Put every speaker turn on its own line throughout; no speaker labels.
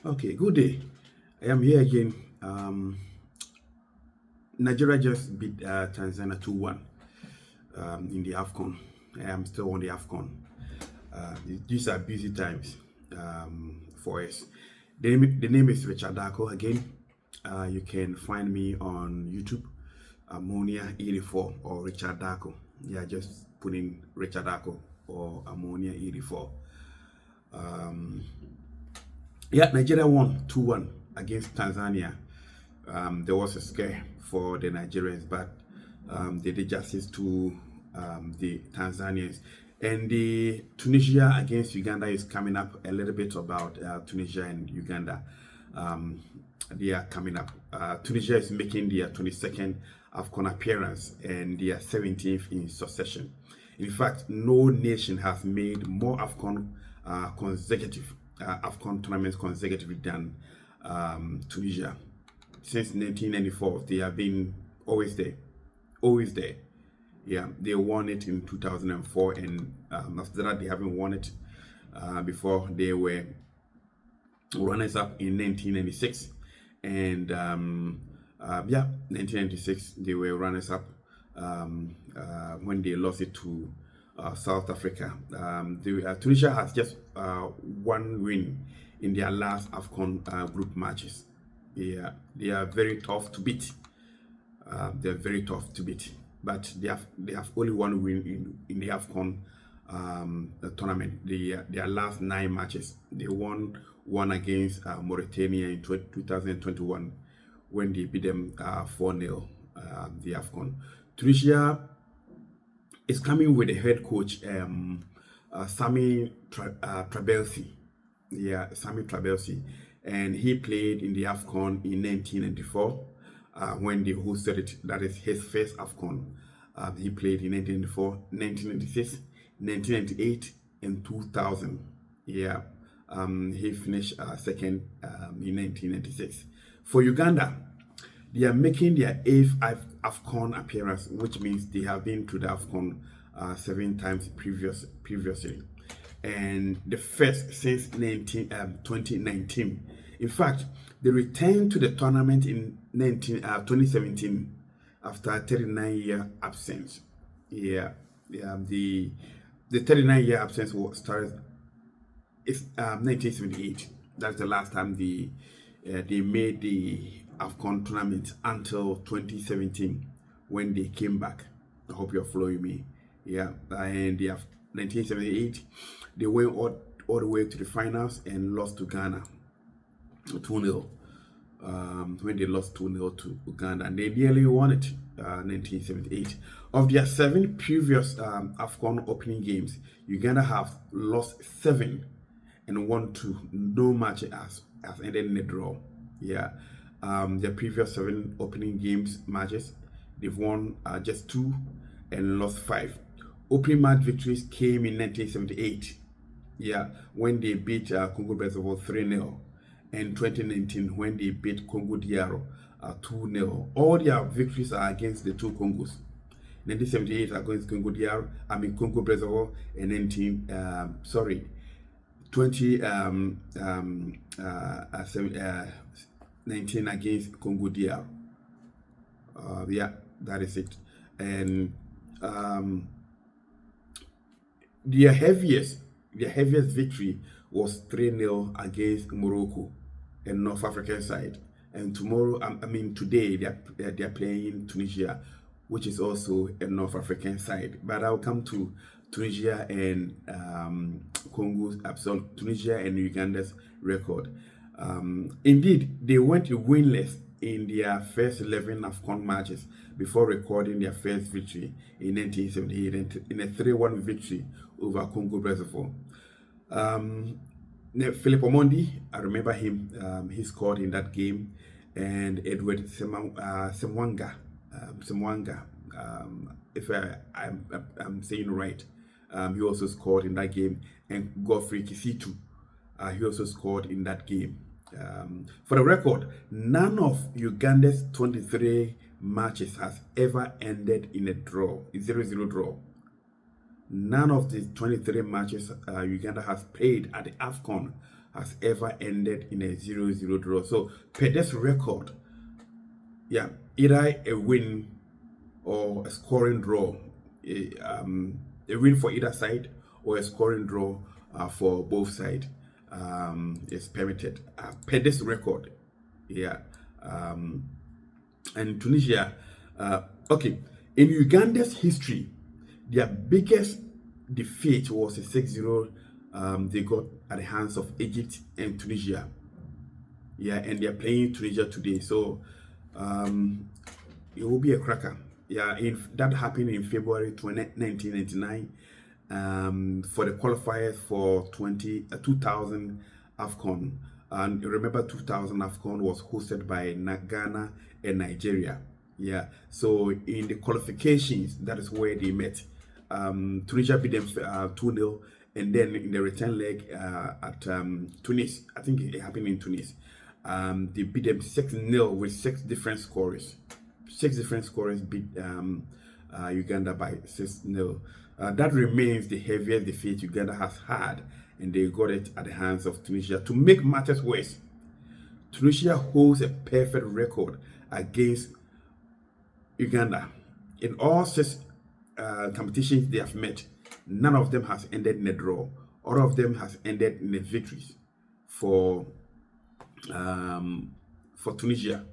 Okay, good day. I am here again. Nigeria just beat Tanzania 2-1 in the AFCON. I am still on the AFCON. These are busy times for us. The name is Richard Dako again. You can find me on YouTube, Ammonia 84 or Richard Dako. Yeah, just put in Richard Dako or Ammonia 84. Yeah, Nigeria won 2-1 against Tanzania. There was a scare for the Nigerians, but they did justice to the Tanzanians. And the Tunisia against Uganda is coming up. A little bit about Tunisia and Uganda. They are coming up. Tunisia is making their 22nd AFCON appearance and their 17th in succession. In fact, no nation has made more AFCON AFCON tournaments consecutively than Tunisia. Since 1994, they have been always there, always there. Yeah, they won it in 2004, and after that, they haven't won it before. They were runners up in 1996, and yeah, 1996 they were runners up when they lost it to South Africa. Tunisia has just one win in their last AFCON group matches. They are very tough to beat. They're very tough to beat, but they have only one win in the AFCON tournament. Their last 9 matches, they won one against Mauritania in 2021 when they beat them 4-0. The AFCON. Tunisia is coming with a head coach, Sami Trabelsi. Yeah, Sami Trabelsi. And he played in the AFCON in 1994 when they hosted it. That is his first AFCON. He played in 1994, 1996, 1998, and 2000. Yeah, he finished second in 1996. For Uganda, they are making their 8th AFCON appearance, which means they have been to the AFCON 7 times previously. And the first since 2019. In fact, they returned to the tournament in 2017 after a 39-year absence. Yeah, the 39-year absence was started. It's 1978. That's the last time they made the AFCON tournament until 2017 when they came back. I hope you're following me. Yeah, and they have 1978. They went all the way to the finals and lost to Ghana 2-0. When they lost 2-0 to Uganda, and they nearly won it 1978. Of their 7 previous AFCON opening games, Uganda have lost 7 and won 2. No match has ended in a draw. Yeah, their previous 7 opening games matches, they've won just 2 and lost 5. Opening match victories came in 1978. Yeah, when they beat Congo Brazzaville 3-0, and 2019 when they beat Congo DR 2-0. All their victories are against the two Congos. 1978 against Congo DR, Congo Brazzaville, and 19 against Congo DR. Yeah, that is it. And their heaviest victory was 3-0 against Morocco and North African side. And tomorrow, today they are playing Tunisia, which is also a North African side. But I'll come to Tunisia and Tunisia and Uganda's record. Indeed, they went winless in their first 11 AFCON matches before recording their first victory in 1978 in a 3-1 victory over Congo Brazzaville. Philip Omondi, I remember him. He scored in that game, and Edward Semwanga, if I'm saying right, he also scored in that game, and Godfrey Kisitu, he also scored in that game. For the record, none of Uganda's 23 matches has ever ended in a draw, a 0-0 draw. None of the 23 matches Uganda has played at the AFCON has ever ended in a 0-0 draw. So per this record, yeah, either a win or a scoring draw, a win for either side or a scoring draw for both sides is permitted per this record. Yeah. And Tunisia, okay, in Uganda's history, their biggest defeat was a 6-0 they got at the hands of Egypt and Tunisia. Yeah, and they're playing Tunisia today. So it will be a cracker. Yeah, that happened in February 1999 for the qualifiers for 2000 AFCON. And remember, 2000 AFCON was hosted by Ghana and Nigeria. Yeah, so in the qualifications, that is where they met. Tunisia beat them 2-0, and then in the return leg at Tunis, I think it happened in Tunis, they beat them 6-0 with 6 different scorers. 6 different scorers beat Uganda by 6-0. That remains the heaviest defeat Uganda has had, and they got it at the hands of Tunisia. To make matters worse, Tunisia holds a perfect record against Uganda. In all 6 competitions they have met, none of them has ended in a draw. All of them has ended in a victory for Tunisia,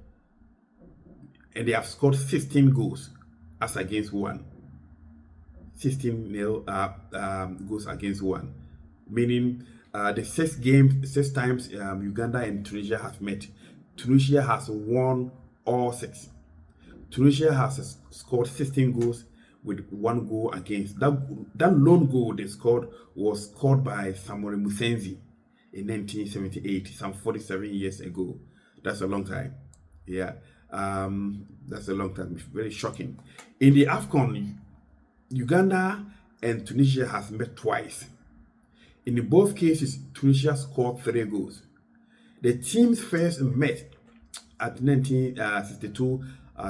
and they have scored 16 goals as against 1. 16-0 goals against 1, meaning the 6 times Uganda and Tunisia have met, Tunisia has won all 6. Tunisia has scored 16 goals with 1 goal against. That lone goal they scored was scored by Samuel Musenzi in 1978, some 47 years ago. That's a long time. Yeah, that's a long time. Very shocking. In the AFCON, Uganda and Tunisia has met twice. In both cases, Tunisia scored 3 goals. The teams first met at 1962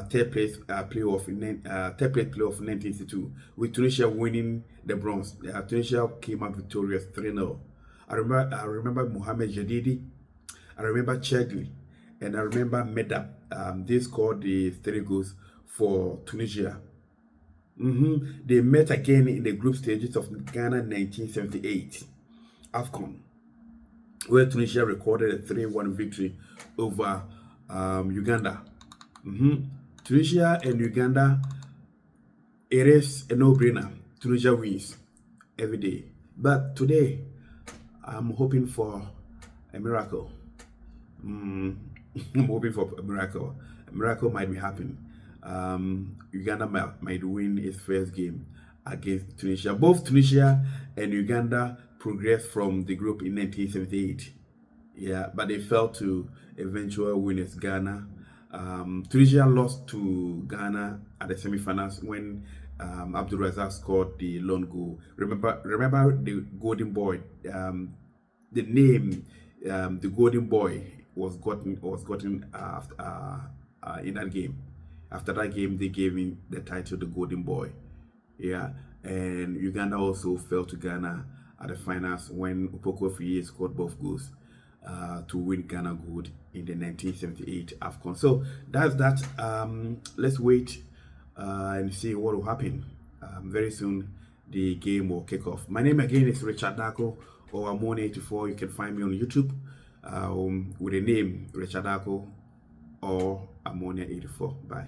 third place playoff in 1962, with Tunisia winning the bronze. Tunisia came out victorious 3-0. I remember Mohamed Jadidi, I remember Chegli, and I remember Medab. They scored the 3 goals for Tunisia. They met again in the group stages of Ghana 1978 AFCON, where Tunisia recorded a 3-1 victory over Uganda. Tunisia and Uganda, it is a no-brainer. Tunisia wins every day. But today, I'm hoping for a miracle. I'm hoping for a miracle. A miracle might be happening. Uganda might win its first game against Tunisia. Both Tunisia and Uganda progressed from the group in 1978. Yeah, but they fell to eventual winners Ghana. Tunisia lost to Ghana at the semi-finals when Abdul Razak scored the lone goal. Remember the Golden Boy. The name, the Golden Boy, was gotten after in that game. After that game, they gave him the title, the Golden Boy. Yeah, and Uganda also fell to Ghana at the finals when Upoko Fiye scored both goals to win Ghana gold in the 1978 AFCON. So that's that. Let's wait and see what will happen. Very soon, the game will kick off. My name again is Richard Dako, or Amone84. You can find me on YouTube with the name Richard Dako or Ammonia84. Bye.